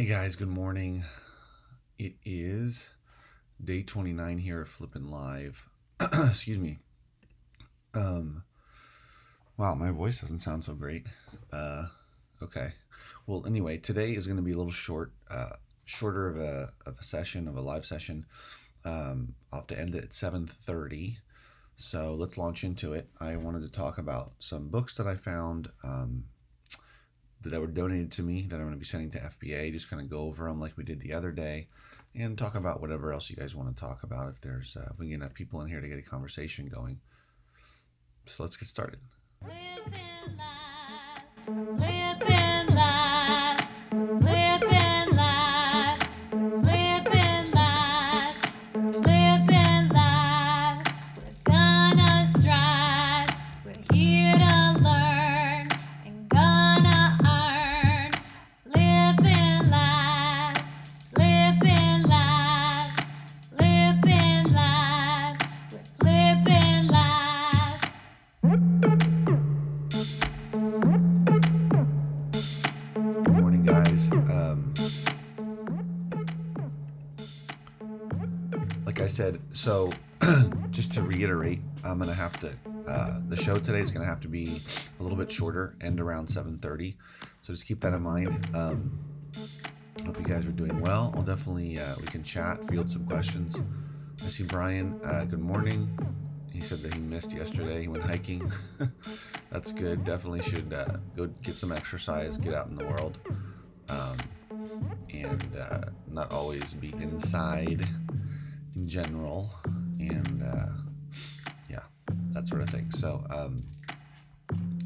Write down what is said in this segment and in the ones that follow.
Hey guys, good morning. It is day 29 here at Flippin Live. Excuse me. Um, wow, my voice doesn't sound so great. Uh, okay. Well, anyway, today is going to be a little shorter of a session, of a live session. I'll have to end it at 7:30. So let's launch into it. I wanted to talk about some books that I found that were donated to me that I'm going to be sending to FBA. Just kind of go over them like we did the other day, and talk about whatever else you guys want to talk about. If we can get enough people in here to get a conversation going. So let's get started. Flippin' live, flippin' live, flippin' live, flippin' live, flippin' live. We're gonna strive. We're here to learn and gonna earn. Flippin' live, flippin' live, flippin' live. We're flippin' live. Good morning, guys. Like I said, so just to reiterate, I'm gonna have to. The show today is gonna have to be a little bit shorter, end around 7:30. So just keep that in mind. Hope you guys are doing well. I'll definitely we can chat, field some questions. I see Brian. Good morning. He said that he missed yesterday. He went hiking. That's good. Definitely should go get some exercise, get out in the world, and not always be inside in general. And yeah, that sort of thing. So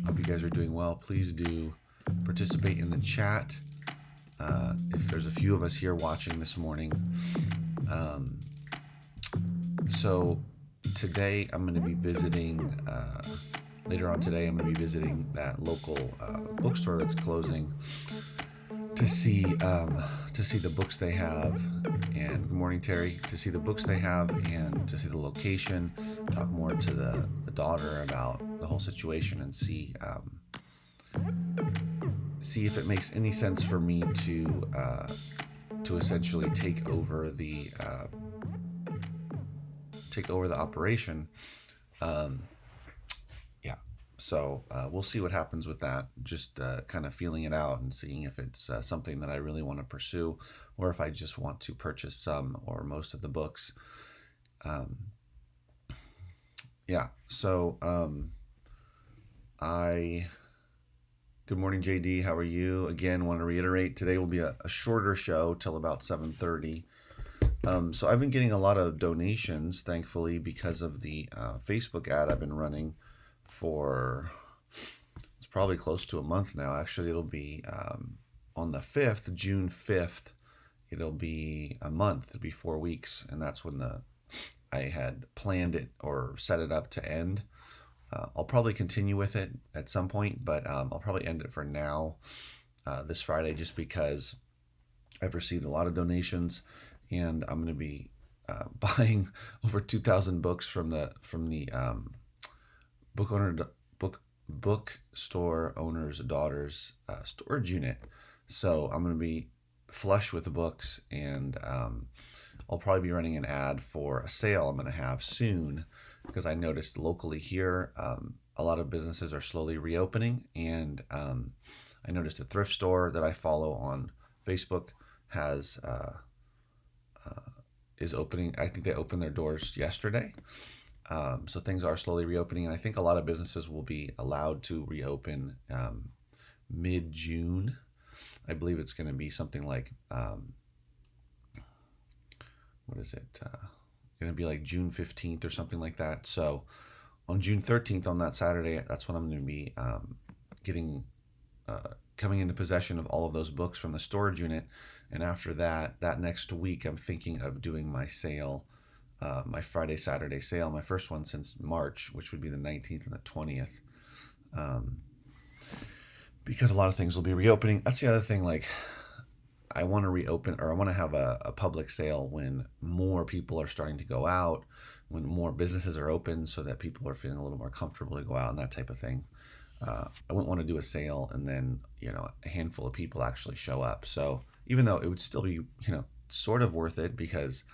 hope you guys are doing well. Please do participate in the chat. If there's a few of us here watching this morning. So today I'm going to be visiting, later on today, I'm going to be visiting that local bookstore that's closing to see the books they have. And good morning, Terry. To see the books they have and to see the location, talk more to the daughter about the whole situation, and see if it makes any sense for me to essentially take over the operation. Yeah, so we'll see what happens with that. Just kind of feeling it out and seeing if it's something that I really want to pursue, or if I just want to purchase some or most of the books. Yeah, so good morning, JD. How are you? Again, want to reiterate, today will be a shorter show till about 7:30. So I've been getting a lot of donations, thankfully, because of the Facebook ad I've been running for, it's probably close to a month now. Actually, it'll be on the 5th, June 5th, it'll be a month, it'll be 4 weeks, and that's when I had planned it or set it up to end. I'll probably continue with it at some point, but I'll probably end it for now this Friday, just because I've received a lot of donations, and I'm going to be buying over 2,000 books from the bookstore owner's daughter's storage unit. So I'm going to be flush with the books, and I'll probably be running an ad for a sale I'm going to have soon, because I noticed locally here a lot of businesses are slowly reopening, and I noticed a thrift store that I follow on Facebook is opening. I think they opened their doors yesterday. So things are slowly reopening, and I think a lot of businesses will be allowed to reopen mid-June. I believe it's going to be something like, what is it? Going to be like June 15th or something like that. So on June 13th, on that Saturday, that's when I'm going to be coming into possession of all of those books from the storage unit. And after that next week, I'm thinking of doing my sale, my Friday, Saturday sale, my first one since March, which would be the 19th and the 20th. Because a lot of things will be reopening. That's the other thing, like, I want to reopen, or I want to have a public sale when more people are starting to go out, when more businesses are open, so that people are feeling a little more comfortable to go out and that type of thing. I wouldn't want to do a sale and then, a handful of people actually show up. So even though it would still be, sort of worth it because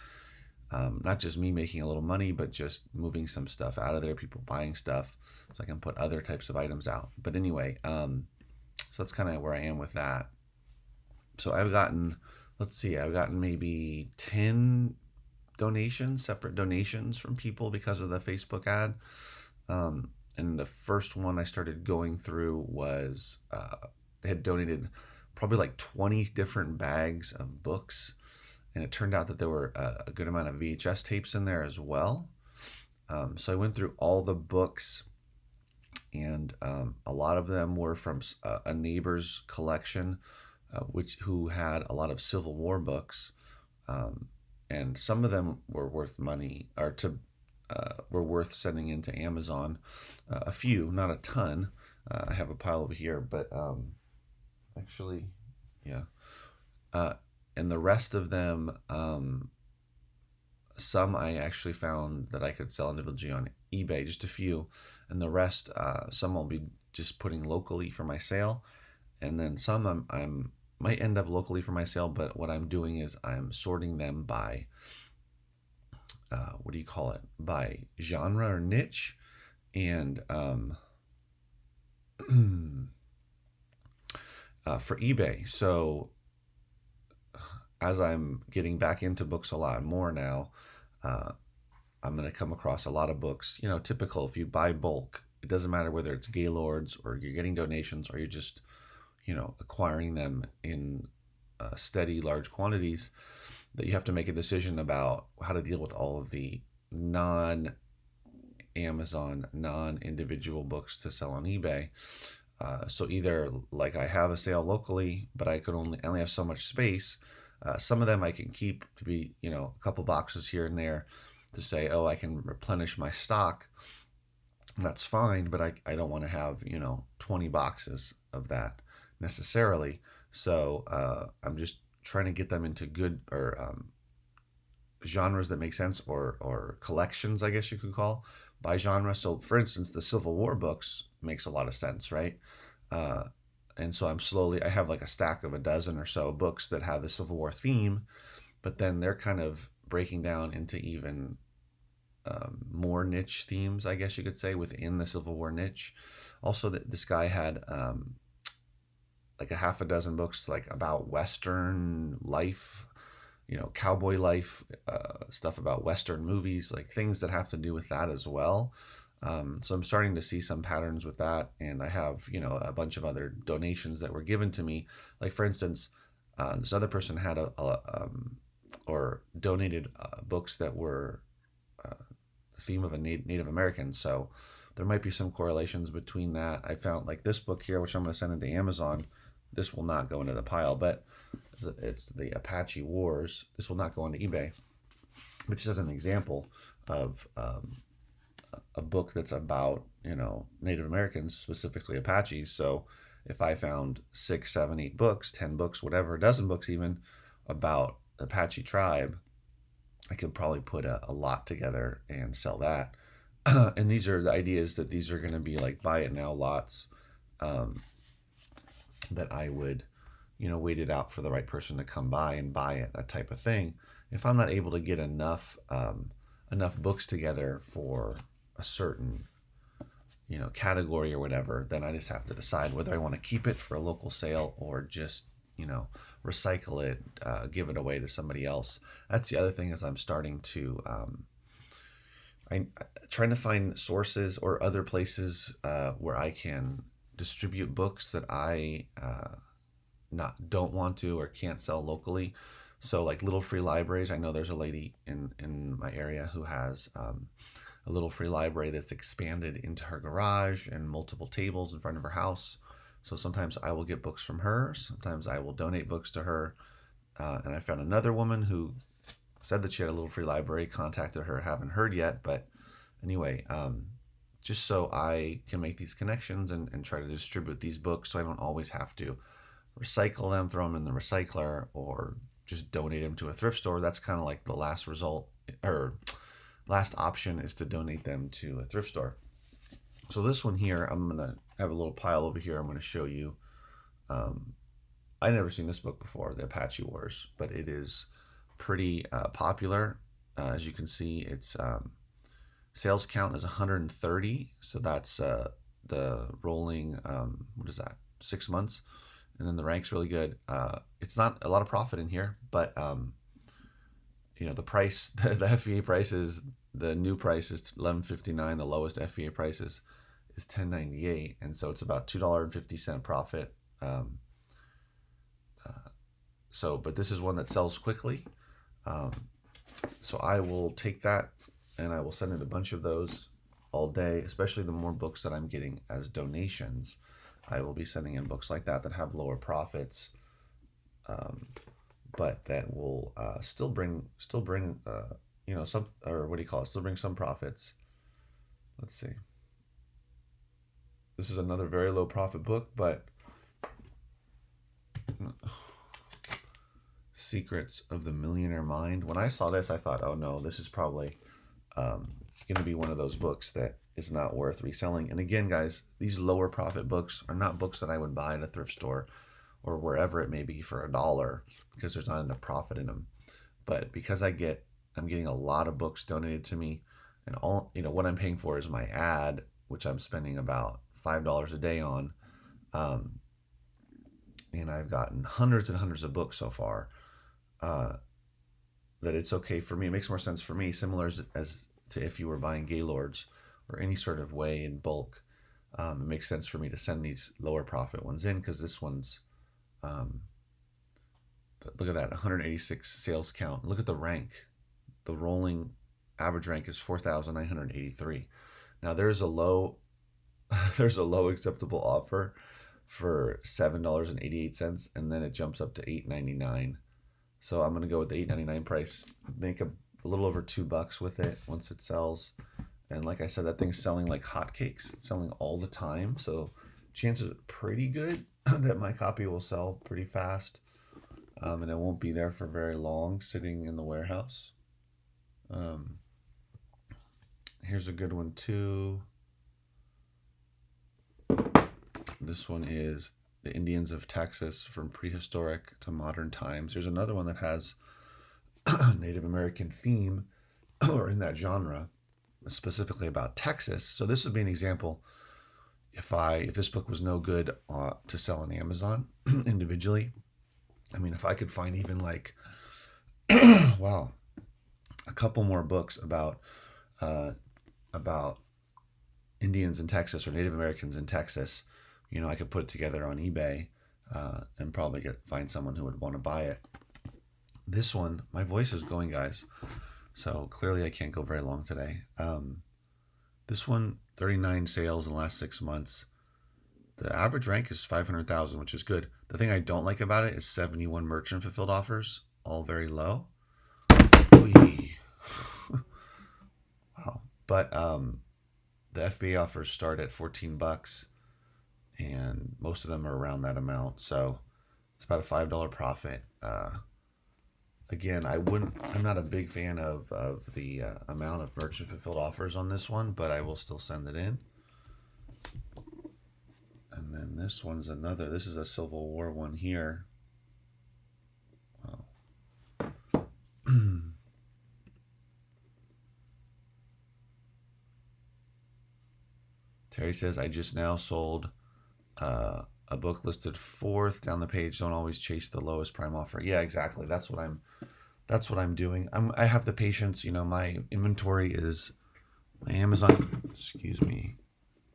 not just me making a little money, but just moving some stuff out of there, people buying stuff, so I can put other types of items out. But anyway, so that's kind of where I am with that. So I've gotten, let's see, I've gotten maybe 10 donations, separate donations from people because of the Facebook ad. And the first one I started going through was they had donated probably like 20 different bags of books. And it turned out that there were a good amount of VHS tapes in there as well. So I went through all the books, and a lot of them were from a neighbor's collection, who had a lot of Civil War books, and some of them were worth money, or were worth sending into Amazon. A few, not a ton. I have a pile over here, but actually, yeah. And the rest of them, some I actually found that I could sell individually on eBay, just a few, and the rest, some I'll be just putting locally for my sale, and then some I'm might end up locally for my sale. But what I'm doing is I'm sorting them by what do you call it? By genre or niche, and for eBay. So as I'm getting back into books a lot more now, uh, I'm going to come across a lot of books. Typical, if you buy bulk, it doesn't matter whether it's Gaylords or you're getting donations or you're just, acquiring them in steady, large quantities, that you have to make a decision about how to deal with all of the non Amazon, non individual books to sell on eBay. So either like I have a sale locally, but I only have so much space. Some of them I can keep to be, a couple boxes here and there to say, oh, I can replenish my stock. That's fine, but I don't want to have, 20 boxes of that necessarily. So I'm just trying to get them into good or genres that make sense, or collections, I guess you could call, by genre. So for instance, the Civil War books makes a lot of sense, right? Uh, and so I have like a stack of a dozen or so books that have the Civil War theme, but then they're kind of breaking down into even more niche themes, I guess you could say, within the Civil War niche. Also, this guy had like a half a dozen books like about Western life, cowboy life, stuff about Western movies, like things that have to do with that as well. So I'm starting to see some patterns with that, and I have, a bunch of other donations that were given to me. Like for instance, this other person had or donated books that were the theme of a Native American. So there might be some correlations between that. I found like this book here, which I'm going to send into Amazon. This will not go into the pile, but it's the Apache Wars. This will not go into eBay, which is an example of a book that's about, Native Americans, specifically Apaches. So if I found 6, 7, 8 books, 10 books, whatever, a dozen books even, about Apache tribe, I could probably put a lot together and sell that. And these are the ideas, that these are going to be like buy it now lots, that I would, wait it out for the right person to come by and buy it, that type of thing. If I'm not able to get enough books together for a certain, category or whatever, then I just have to decide whether I want to keep it for a local sale or just, recycle it, give it away to somebody else. That's the other thing, is I'm starting to I'm trying to find sources or other places where I can distribute books that I not don't want to or can't sell locally. So like little free libraries. I know there's a lady in my area who has a little free library that's expanded into her garage and multiple tables in front of her house. So sometimes I will get books from her. Sometimes I will donate books to her. And I found another woman who said that she had a little free library. Contacted her, haven't heard yet, but anyway, just so I can make these connections and try to distribute these books, so I don't always have to recycle them, throw them in the recycler, or just donate them to a thrift store. That's kind of like the last result, or last option, is to donate them to a thrift store. So this one here, I'm gonna have a little pile over here. I'm gonna show you I never seen this book before, The Apache Wars, but it is pretty popular. As you can see, its sales count is 130, so that's the rolling, what is that, 6 months, and then the rank's really good. It's not a lot of profit in here, but the price, the FBA price is, the new price is $11.59. The lowest FBA price is $10.98, and so it's about $2.50 profit. But this is one that sells quickly. So I will take that and I will send in a bunch of those all day, especially the more books that I'm getting as donations. I will be sending in books like that have lower profits, but that will still bring some, or what do you call it? Still bring some profits. Let's see. This is another very low profit book, but Secrets of the Millionaire Mind. When I saw this, I thought, oh no, this is probably going to be one of those books that is not worth reselling. And again, guys, these lower profit books are not books that I would buy at a thrift store or wherever it may be for $1, because there's not enough profit in them. But because I'm getting a lot of books donated to me, and all, what I'm paying for is my ad, which I'm spending about $5 a day on. And I've gotten hundreds and hundreds of books so far, that it's okay for me. It makes more sense for me, similar as to if you were buying Gaylords or any sort of way in bulk. It makes sense for me to send these lower profit ones in, because this one's, look at that, 186 sales count. Look at the rank. The rolling average rank is 4,983. Now there's a low acceptable offer for $7.88, and then it jumps up to $8.99. So I'm gonna go with the $8.99 price, make a little over $2 with it once it sells. And like I said, that thing's selling like hotcakes. It's selling all the time, so chances are pretty good that my copy will sell pretty fast, and it won't be there for very long, sitting in the warehouse. Here's a good one too. This one is The Indians of Texas, from Prehistoric to Modern Times. There's another one that has a Native American theme, or in that genre, specifically about Texas. So this would be an example. If this book was no good to sell on Amazon individually, I mean, if I could find even like, wow, a couple more books about Indians in Texas or Native Americans in Texas, I could put it together on eBay and probably find someone who would want to buy it. This one, my voice is going, guys, so clearly I can't go very long today. This one, 39 sales in the last 6 months. The average rank is 500,000, which is good. The thing I don't like about it is 71 merchant fulfilled offers, all very low. Wow. But the FBA offers start at $14, and most of them are around that amount, so it's about a $5 profit. Again, I'm not a big fan of the amount of merchant fulfilled offers on this one, but I will still send it in. And then this one's this is a Civil War one here. Wow. Terry says, I just now sold a book listed 4th down the page. Don't always chase the lowest prime offer. Yeah, exactly. That's what I'm doing. I have the patience. My inventory is my Amazon. Excuse me.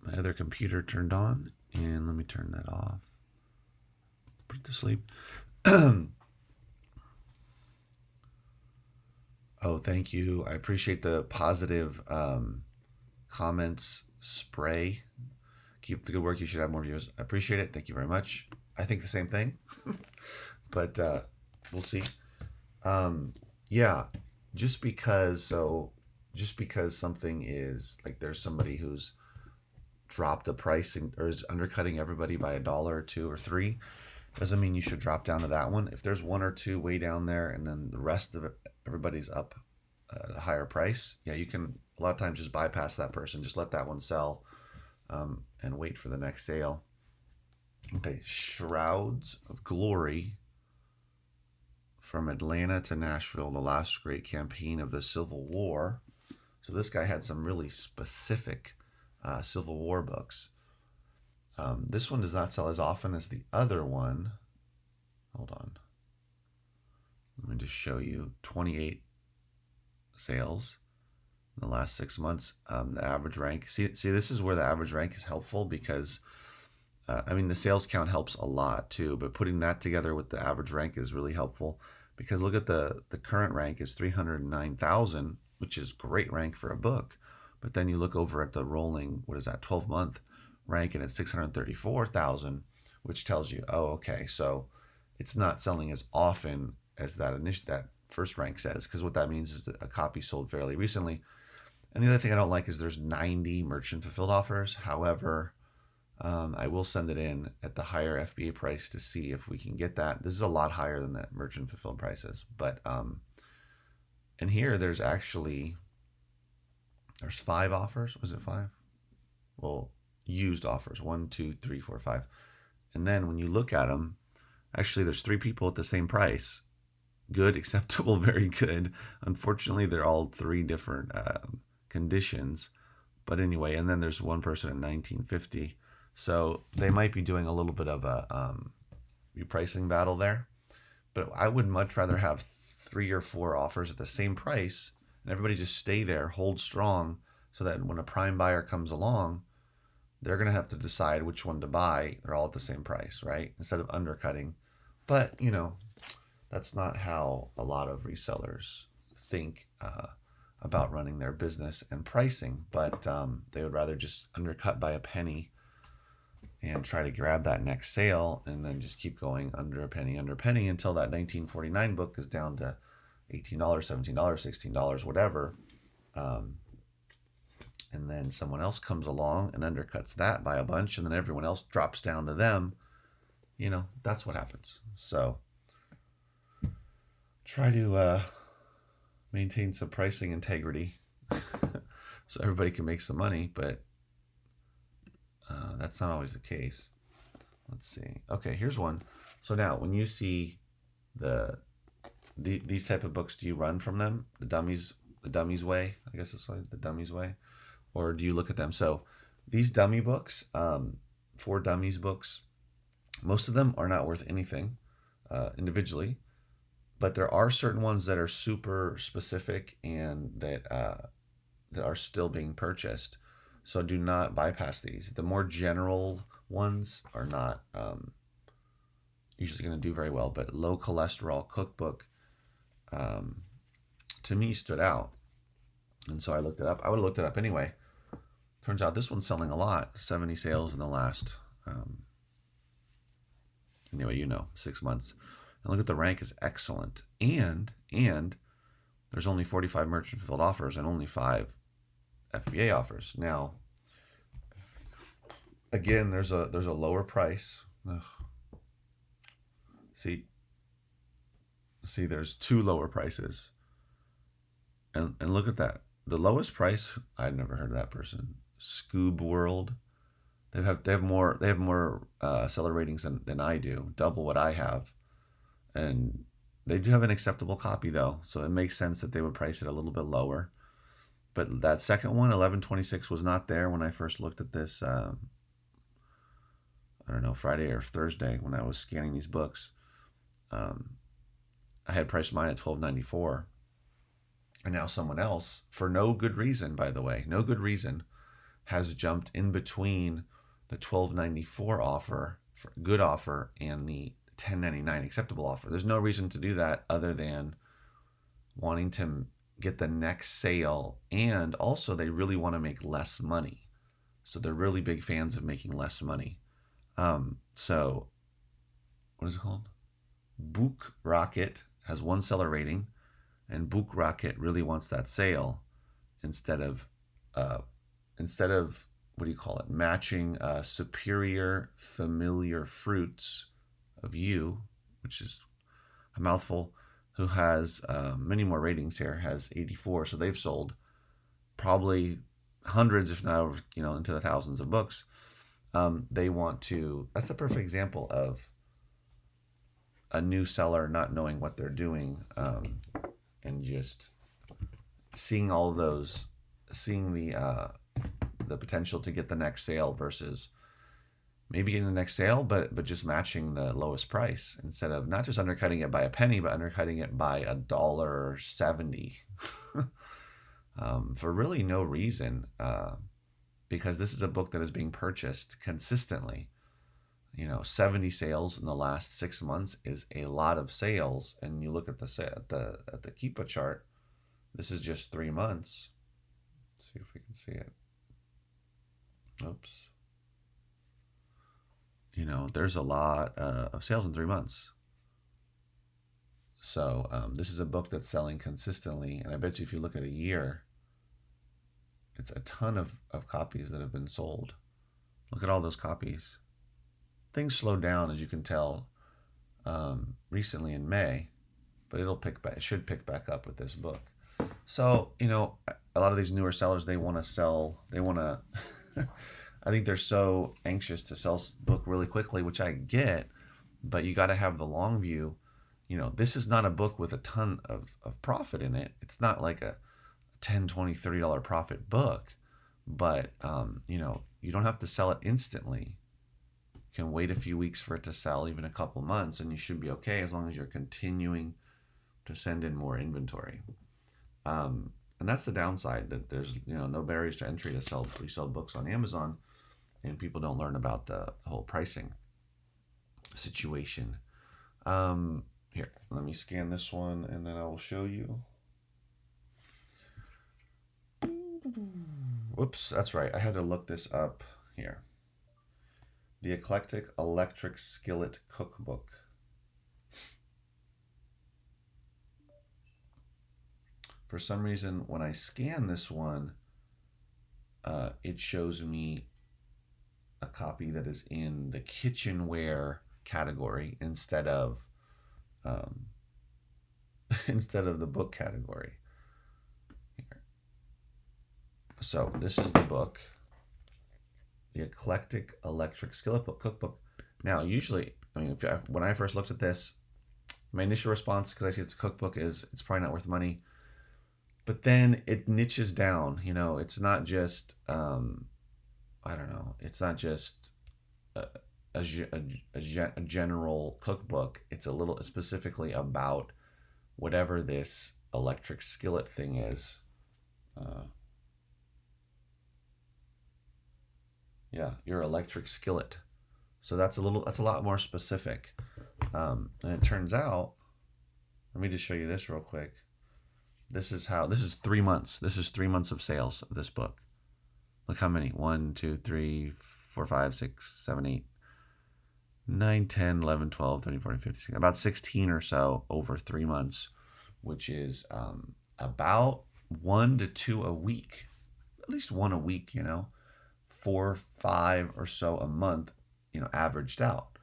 My other computer turned on, and let me turn that off. Put it to sleep. Oh, thank you. I appreciate the positive comments. Spray. Keep the good work. You should have more viewers. I appreciate it. Thank you very much. I think the same thing, but we'll see. Yeah, just because something is like, there's somebody who's dropped the pricing or is undercutting everybody by $1 or $2 or $3, doesn't mean you should drop down to that one. If there's 1 or 2 way down there, and then the rest of it, everybody's up at a higher price, yeah, you can a lot of times just bypass that person, just let that one sell, and wait for the next sale. Okay, Shrouds of Glory from Atlanta to Nashville, the last great campaign of the Civil War. So this guy had some really specific Civil War books. This one does not sell as often as the other one. Hold on. Let me just show you 28 sales in the last 6 months. The average rank. See, this is where the average rank is helpful because, I mean, the sales count helps a lot too, but putting that together with the average rank is really helpful because look at the current rank is 309,000, which is great rank for a book. But then you look over at the rolling, what is that, 12-month rank, and it's 634,000, which tells you, oh, okay, so it's not selling as often as that first rank says, because what that means is that a copy sold fairly recently. And the other thing I don't like is there's 90 merchant fulfilled offers. However, I will send it in at the higher FBA price to see if we can get that. This is a lot higher than that merchant fulfilled prices, but and here there's 5 offers. Was it 5? Well, used offers, 1, 2, 3, 4, 5. And then when you look at them, actually there's 3 people at the same price. Good, acceptable, very good. Unfortunately, they're all 3 different conditions. But anyway, and then there's one person at 1950. So they might be doing a little bit of a repricing battle there. But I would much rather have 3 or 4 offers at the same price and everybody just stay there, hold strong, so that when a prime buyer comes along, they're going to have to decide which one to buy. They're all at the same price, right? Instead of undercutting. But, that's not how a lot of resellers think about running their business and pricing. But they would rather just undercut by a penny and try to grab that next sale and then just keep going under a penny until that 1949 book is down to $18, $17, $16, whatever. And then someone else comes along and undercuts that by a bunch, and then everyone else drops down to them. That's what happens. So try to maintain some pricing integrity so everybody can make some money, but that's not always the case. Let's see. Okay, here's one. So now, when you see these type of books, do you run from them? The dummies way, I guess it's like the dummies way, or do you look at them? So these dummy books, 4 dummies books, most of them are not worth anything individually, but there are certain ones that are super specific and that are still being purchased. So do not bypass these. The more general ones are not usually going to do very well, but low cholesterol cookbook to me stood out. And so I looked it up. I would have looked it up anyway. Turns out this one's selling a lot. 70 sales in the last, anyway, 6 months. And look at the rank is excellent. And there's only 45 merchant fulfilled offers and only 5 FBA offers. Now, again, there's a lower price. Ugh. See, there's 2 lower prices. And look at that. The lowest price, I'd never heard of that person. Scoob World. They have more seller ratings than I do, double what I have. And they do have an acceptable copy though, so it makes sense that they would price it a little bit lower. But that second one, 1126, was not there when I first looked at this. I don't know, Friday or Thursday when I was scanning these books. I had priced mine at $12.94, and now someone else, for no good reason, by the way, no good reason, has jumped in between the $12.94 offer, good offer, and the $10.99 acceptable offer. There's no reason to do that other than wanting to get the next sale, and also they really want to make less money. So they're really big fans of making less money. So what is it called? Book Rocket has 1 seller rating, and Book Rocket really wants that sale instead of what do you call it? Matching superior familiar fruits of you, which is a mouthful, who has many more ratings here, has 84. So they've sold probably hundreds, if not into the thousands of books. They want to. That's a perfect example of a new seller not knowing what they're doing, and just seeing all of those, seeing the potential to get the next sale versus maybe getting the next sale, but just matching the lowest price instead of not just undercutting it by a penny, but undercutting it by $1.70 for really no reason. Because this is a book that is being purchased consistently. 70 sales in the last 6 months is a lot of sales. And you look at the Keepa chart. This is just 3 months. Let's see if we can see it. Oops. There's a lot of sales in 3 months. So this is a book that's selling consistently. And I bet you if you look at a year, it's a ton of copies that have been sold. Look at all those copies. Things slowed down, as you can tell, recently in May, but it should pick back up with this book. So, a lot of these newer sellers, they want to, I think they're so anxious to sell book really quickly, which I get, but you got to have the long view. This is not a book with a ton of profit in it. It's not like a $10, $20, $30 profit book, but, you don't have to sell it instantly. You can wait a few weeks for it to sell, even a couple months, and you should be okay as long as you're continuing to send in more inventory. And that's the downside, that there's no barriers to entry to resell books on Amazon, and people don't learn about the whole pricing situation. Here, let me scan this one, and then I will show you. Whoops, that's right. I had to look this up here. The Eclectic Electric Skillet Cookbook. For some reason, when I scan this one, it shows me a copy that is in the kitchenware category instead of the book category. Here. So this is the book, the Eclectic Electric Skillet Cookbook. Now, usually, when I first looked at this, my initial response, because I see it's a cookbook, is it's probably not worth money. But then it niches down. It's not just, it's not just a general cookbook. It's a little specifically about whatever this electric skillet thing is. Your electric skillet. So that's a lot more specific. And it turns out, let me just show you this real quick. This is 3 months. This is 3 months of sales of this book. Look how many. 1, 2, 3, 4, 5, 6, 7, 8, 9, 10, 11, 12, 13, 14, 15, 16. About 16 or so over 3 months, which is about 1 to 2 a week. At least 1 a week, 4, 5 or so a month, averaged out.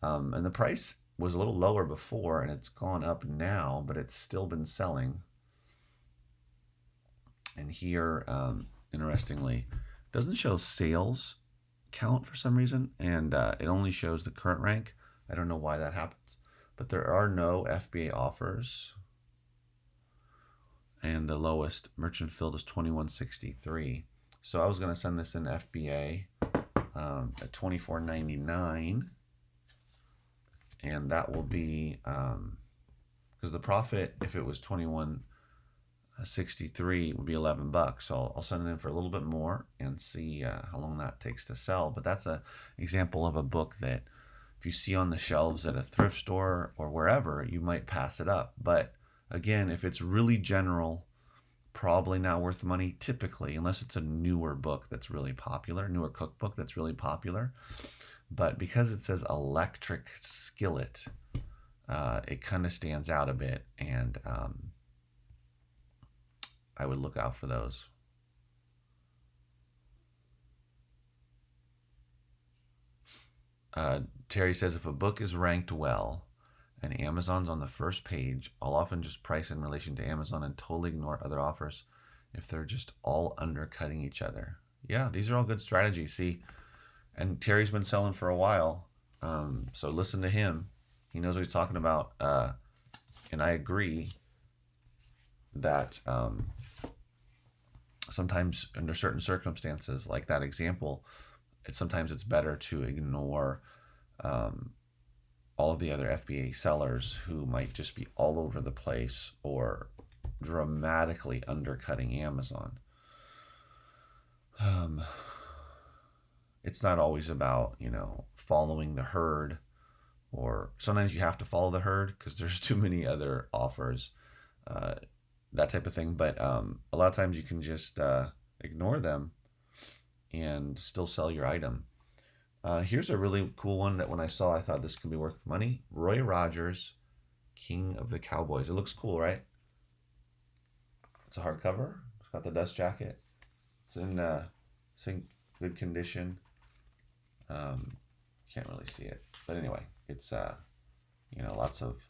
And the price was a little lower before, and it's gone up now, but it's still been selling. And here, interestingly, doesn't show sales count for some reason, and it only shows the current rank. I don't know why that happens, but there are no FBA offers, and the lowest merchant filled is 2163. So I was going to send this in FBA at $24.99, and that will be because the profit, if it was $21.63, would be $11. So I'll send it in for a little bit more and see how long that takes to sell. But that's an example of a book that if you see on the shelves at a thrift store or wherever, you might pass it up. But again, if it's really general, probably not worth money typically, unless it's a newer book that's really popular, newer cookbook that's really popular. But because it says electric skillet, it kind of stands out a bit, and I would look out for those. Terry says, if a book is ranked well and Amazon's on the first page, I'll often just price in relation to Amazon and totally ignore other offers if they're just all undercutting each other. Yeah, these are all good strategies. See, And Terry's been selling for a while, so listen to him. He knows what he's talking about, and I agree that sometimes under certain circumstances, like that example, sometimes it's better to ignore um, all of the other FBA sellers who might just be all over the place or dramatically undercutting Amazon. Um, it's not always about, following the herd, or sometimes you have to follow the herd because there's too many other offers, uh, that type of thing. But a lot of times you can just ignore them and still sell your item. Here's a really cool one that when I saw, I thought this could be worth money. Roy Rogers, King of the Cowboys. It looks cool, right? It's a hardcover. It's got the dust jacket. It's in good condition. Can't really see it, but anyway, it's lots of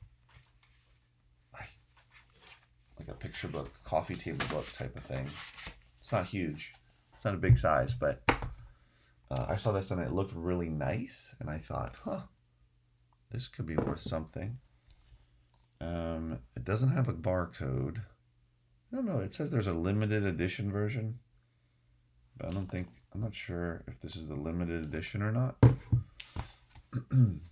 like a picture book, coffee table book type of thing. It's not huge. It's not a big size, but I saw this and it looked really nice, and I thought, this could be worth something. It doesn't have a barcode. I don't know. It says there's a limited edition version, but I'm not sure if this is the limited edition or not. Oops.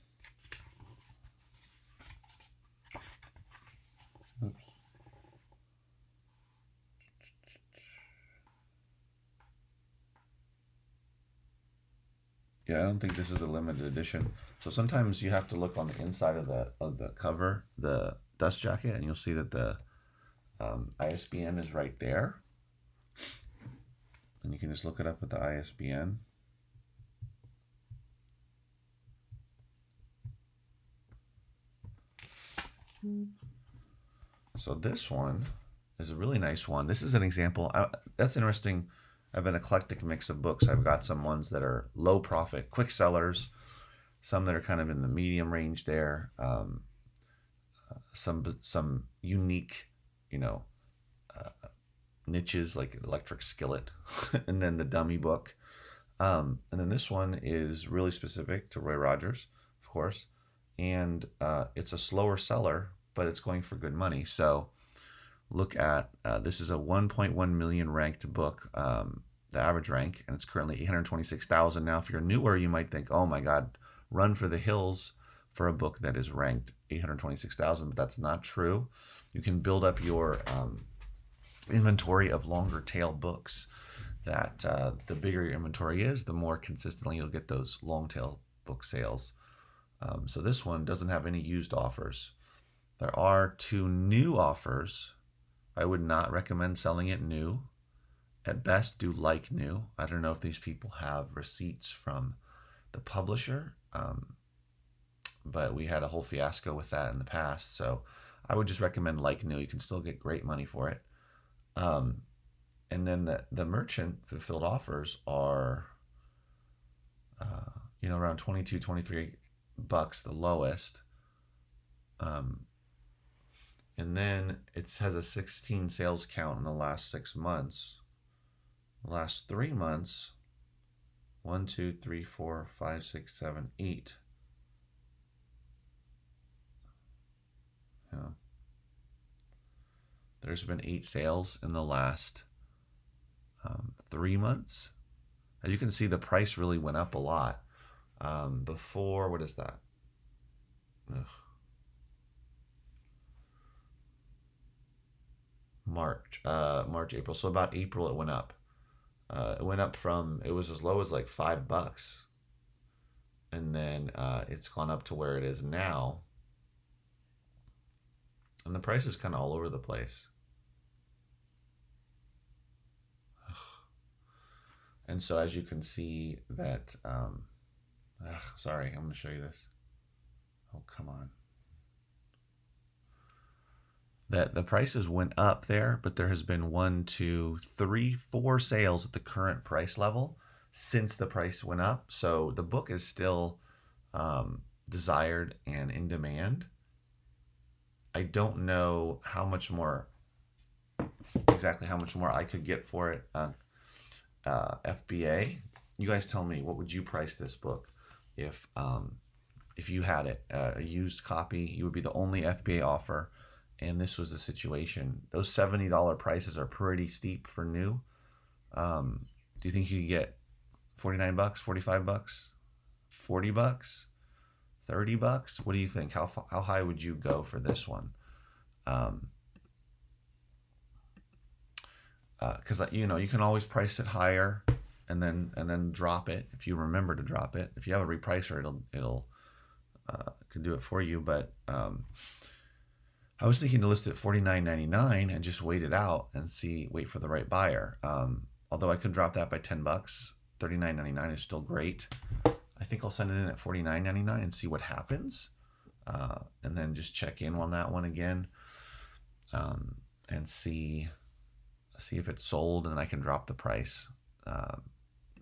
Yeah, I don't think this is the limited edition. So sometimes you have to look on the inside of the cover, the dust jacket, and you'll see that the ISBN is right there, and you can just look it up with the ISBN. So this one is a really nice one. This is an example. That's interesting. I have an eclectic mix of books. I've got some ones that are low profit, quick sellers, some that are kind of in the medium range there, some unique, niches like Electric Skillet, and then the dummy book. And then this one is really specific to Roy Rogers, of course, and it's a slower seller, but it's going for good money. So look at this is a 1.1 million ranked book, the average rank, and it's currently 826,000. Now, if you're newer, you might think, oh my God, run for the hills for a book that is ranked 826,000, but that's not true. You can build up your inventory of longer tail books. That the bigger your inventory is, the more consistently you'll get those long tail book sales. So this one doesn't have any used offers. There are 2 new offers. I would not recommend selling it new. At best, do like new. I don't know if these people have receipts from the publisher, but we had a whole fiasco with that in the past. So I would just recommend like new. You can still get great money for it. And then the merchant fulfilled offers are, around 22, 23 bucks, the lowest. And then it has a 16 sales count in the last 6 months. The last 3 months, 1, 2, 3, 4, 5, 6, 7, 8. Yeah. There's been 8 sales in the last 3 months. As you can see, the price really went up a lot. Before, what is that? Ugh. March, April. So about April, it went up. It went up from, it was as low as like $5, and then it's gone up to where it is now, and the price is kind of all over the place. Ugh. And so as you can see that, sorry, I'm going to show you this. Oh, come on. That the prices went up there, but there has been 1, 2, 3, 4 sales at the current price level since the price went up. So the book is still desired and in demand. I don't know exactly how much more I could get for it on FBA, You guys tell me, what would you price this book if you had it, a used copy? You would be the only FBA offer, and this was the situation. Those $70 prices are pretty steep for new. Do you think you could get 49 bucks, 45 bucks, 40 bucks, 30 bucks? What do you think? How high would you go for this one? Because you can always price it higher and then drop it if you remember to drop it. If you have a repricer, it'll could do it for you. But I was thinking to list it $49.99 and just wait it out and wait for the right buyer. Although I could drop that by 10 bucks, $39.99 is still great. I think I'll send it in at $49.99 and see what happens, and then just check in on that one again, and see if it's sold, and then I can drop the price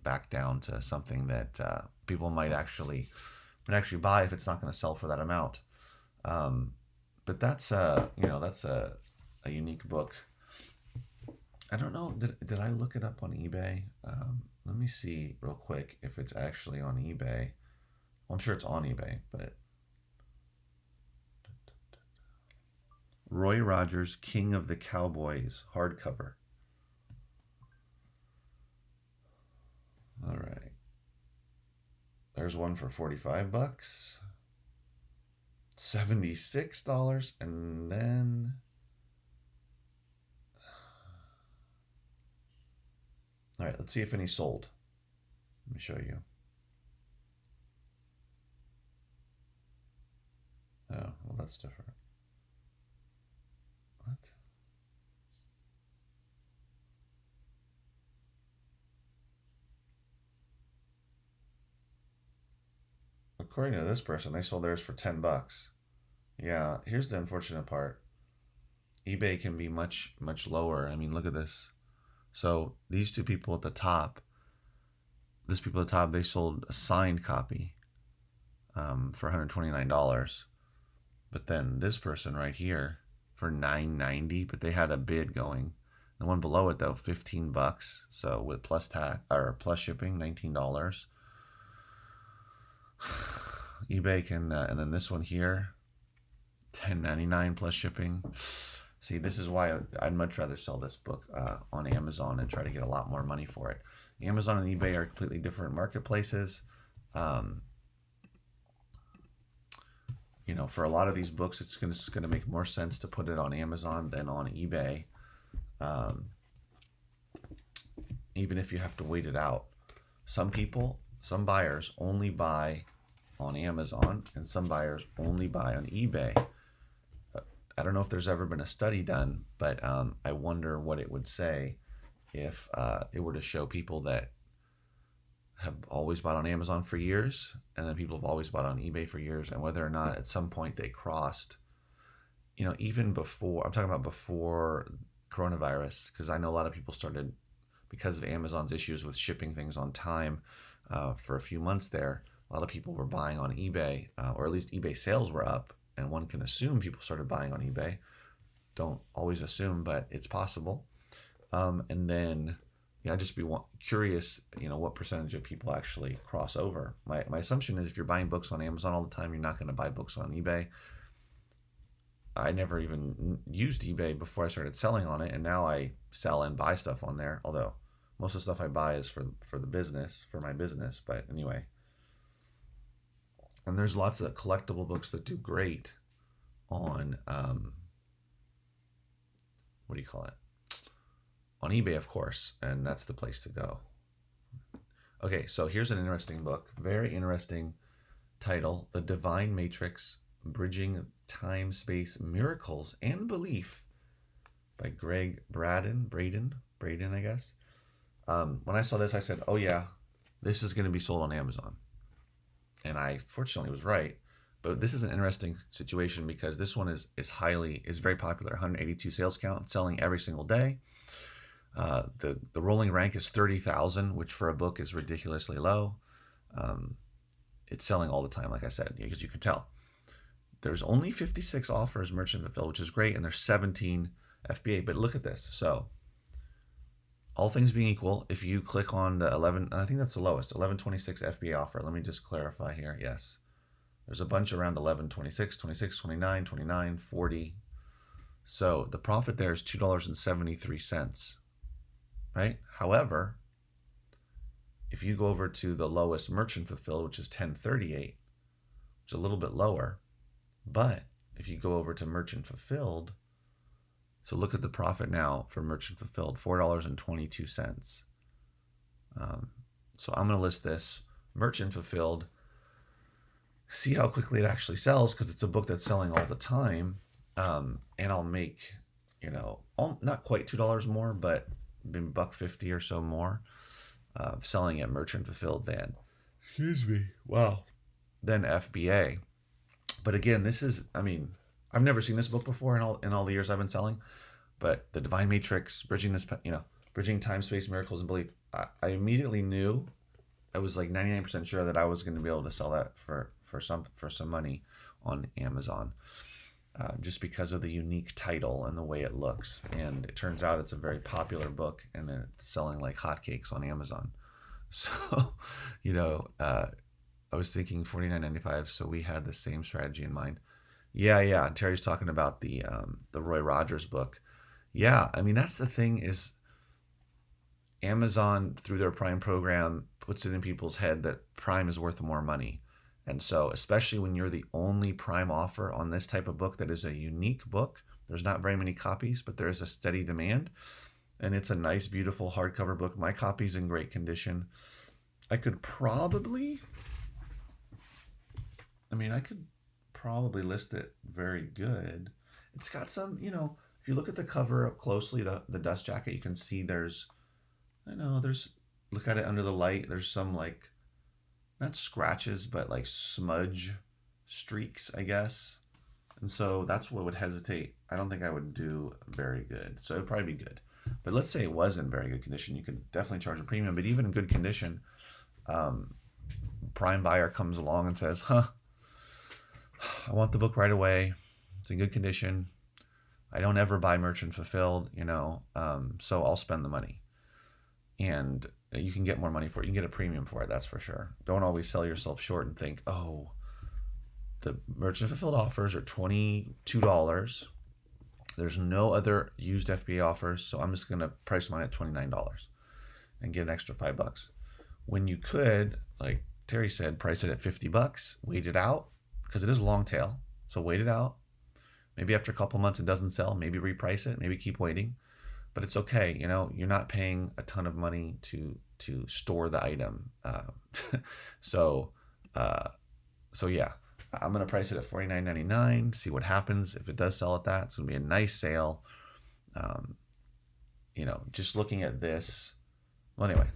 back down to something that people might actually buy if it's not going to sell for that amount. But that's a unique book. I don't know. Did I look it up on eBay? Let me see real quick if it's actually on eBay. Well, I'm sure it's on eBay, but Roy Rogers, King of the Cowboys, hardcover. All right. There's one for 45 bucks. $76, and then all right, let's see if any sold. Let me show you. Oh, well, that's different. What? According to this person, they sold theirs for 10 bucks. Yeah, here's the unfortunate part. eBay can be much, much lower. I mean, look at this. So these two people at the top, they sold a signed copy for $129. But then this person right here for $9.90, but they had a bid going. The one below it though, 15 bucks. So with plus tax or plus shipping, $19. eBay can, and then this one here, $10.99 plus shipping. See, this is why I'd much rather sell this book on Amazon and try to get a lot more money for it. Amazon and eBay are completely different marketplaces. For a lot of these books, it's going to make more sense to put it on Amazon than on eBay, even if you have to wait it out. Some buyers only buy on Amazon, and some buyers only buy on eBay. I don't know if there's ever been a study done, but I wonder what it would say if it were to show people that have always bought on Amazon for years, and then people have always bought on eBay for years, and whether or not at some point they crossed, even before, I'm talking about before coronavirus, because I know a lot of people started, because of Amazon's issues with shipping things on time for a few months there, a lot of people were buying on eBay, or at least eBay sales were up, and one can assume people started buying on eBay. Don't always assume, but it's possible. And then, I'd just be curious, what percentage of people actually cross over. My assumption is if you're buying books on Amazon all the time, you're not going to buy books on eBay. I never even used eBay before I started selling on it, and now I sell and buy stuff on there, although most of the stuff I buy is for the business, for my business, but anyway. And there's lots of collectible books that do great on, what do you call it? On eBay, of course, and that's the place to go. Okay, so here's an interesting book, very interesting title, The Divine Matrix, Bridging Time, Space, Miracles, and Belief by Greg Braden, I guess. When I saw this, I said, oh yeah, this is going to be sold on Amazon. And I fortunately was right. But this is an interesting situation because this one is very popular, 182 sales count, selling every single day. The rolling rank is 30,000, which for a book is ridiculously low. It's selling all the time, like I said, because you can tell. There's only 56 offers merchant fulfilled, which is great, and there's 17 FBA. But look at this. So all things being equal, if you click on the 11, I think that's the lowest, 1126 FBA offer. Let me just clarify here. Yes. There's a bunch around 1126, 26, 29, 29, 40. So the profit there is $2.73, right? However, if you go over to the lowest merchant fulfilled, which is 1038, which is a little bit lower, but if you go over to merchant fulfilled, so look at the profit now for merchant fulfilled, $4.22. So I'm going to list this merchant fulfilled, see how quickly it actually sells, because it's a book that's selling all the time. And I'll make, not quite $2 more, but maybe $1.50 or so more selling at merchant fulfilled than, than FBA. But again, this is, I've never seen this book before in all the years I've been selling. But the Divine Matrix, bridging time, space, miracles, and belief. I immediately knew, I was like 99% sure that I was going to be able to sell that for some money on Amazon, just because of the unique title and the way it looks. And it turns out it's a very popular book, and it's selling like hotcakes on Amazon. So, I was thinking $49.95. So we had the same strategy in mind. Yeah. Terry's talking about the Roy Rogers book. Yeah, that's the thing is Amazon, through their Prime program, puts it in people's head that Prime is worth more money. And so, especially when you're the only Prime offer on this type of book that is a unique book, there's not very many copies, but there's a steady demand. And it's a nice, beautiful hardcover book. My copy's in great condition. I could probably list it very good. It's got some, if you look at the cover up closely, the dust jacket, you can see look at it under the light, there's some like, not scratches, but like smudge streaks, I guess. And so that's what would hesitate. I don't think I would do very good. So it would probably be good. But let's say it was in very good condition. You could definitely charge a premium, but even in good condition, Prime buyer comes along and says, I want the book right away. It's in good condition. I don't ever buy merchant fulfilled, so I'll spend the money. And you can get more money for it. You can get a premium for it, that's for sure. Don't always sell yourself short and think, oh, the merchant fulfilled offers are $22. There's no other used FBA offers, so I'm just going to price mine at $29 and get an extra $5. When you could, like Terry said, price it at $50, wait it out, because it is a long tail. So wait it out. Maybe after a couple months it doesn't sell, maybe reprice it, maybe keep waiting. But it's okay, you're not paying a ton of money to store the item. So yeah, I'm going to price it at $49.99, see what happens. If it does sell at that, it's going to be a nice sale. Just looking at this. Well, anyway,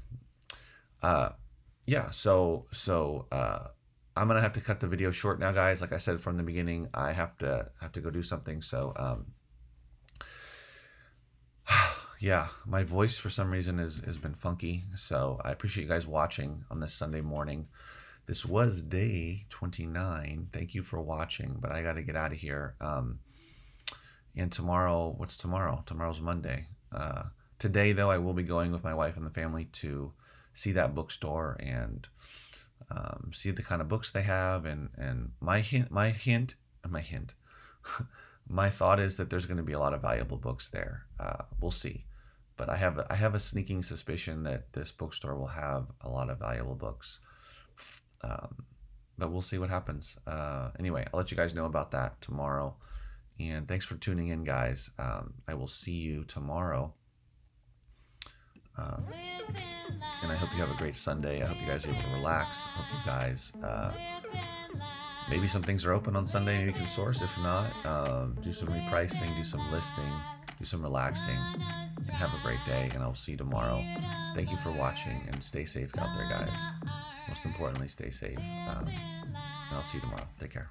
yeah, so I'm going to have to cut the video short now, guys. Like I said from the beginning, I have to go do something. So, yeah, my voice for some reason has been funky. So I appreciate you guys watching on this Sunday morning. This was day 29. Thank you for watching, but I got to get out of here. And tomorrow, what's tomorrow? Tomorrow's Monday. Today, though, I will be going with my wife and the family to see that bookstore and see the kind of books they have. And my thought is that there's going to be a lot of valuable books there. We'll see. But I have a sneaking suspicion that this bookstore will have a lot of valuable books. But we'll see what happens. Anyway, I'll let you guys know about that tomorrow. And thanks for tuning in, guys. I will see you tomorrow. And I hope you have a great Sunday. I hope you guys are able to relax. I hope you guys, maybe some things are open on Sunday. Maybe you can source. If not, do some repricing, do some listing, do some relaxing, and have a great day. And I'll see you tomorrow. Thank you for watching, and stay safe out there, guys. Most importantly, stay safe. And I'll see you tomorrow. Take care.